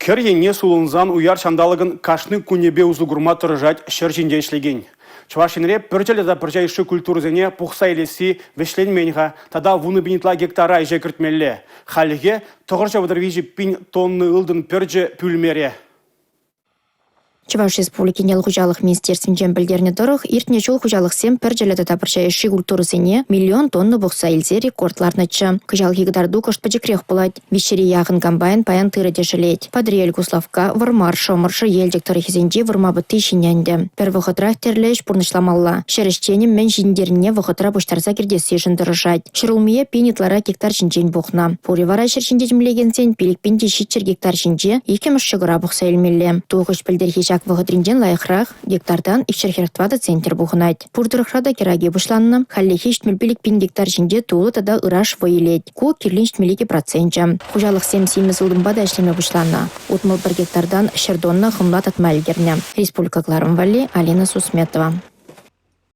Хер ене сулынзан уяр шандалығын кашны күнебе узугурма тұрыжать шыр жинде ішлеген. Чувашинре пөрчелі да пөрча іші культурызене пұқса елесі вешленменіға тада вуны бинитла гектара айже кіртмелі. Халіге тоғырша вадырвижі пин тонны ылдын пөрче пүлмере. Чуваш Республики нел хужалық министерствен білдеріне дұрық, иртне жол хужалық пір желеді тапырша іші культурысыне миллион тонны бұқса елзе рекордларнычы. Күжал хигдарду кошпачекрех бұлад. Вишері яғын комбайн паян тыры дешілет. Падриэль Гуславка, вармар, шомыршы елдік тұрихизенде варма бұтты ішіненді. Пір вұқытрақ терлеш бұрнышламалла. Шеріштенім мен жиндеріне вұқытра бұштарса кердесі жындырышад. Шырылмие пенитлара гектар жинжен бұқна. Пуривара шершінде жімлегенсен пилік пен дешітчер гектар жинже екеміш шығыра бұқса елмелі. Туғыш білдерхешак вғыдринжен лайықрақ гектардан ишчерхерттвада центр бұғынайд. Пурдырықрада кераге бұшланны, халлехи штмелпилік пин гектар жинже туылы тада ыраш войелет. Ку кирлин штмелеке процентжа. Хужалық семіз ұлдымбада әшлеме бұшланны. Утмыл бір гектардан шердонны хымлат атмайлгерне. Республика Кларым Валли, Алина Сусметова.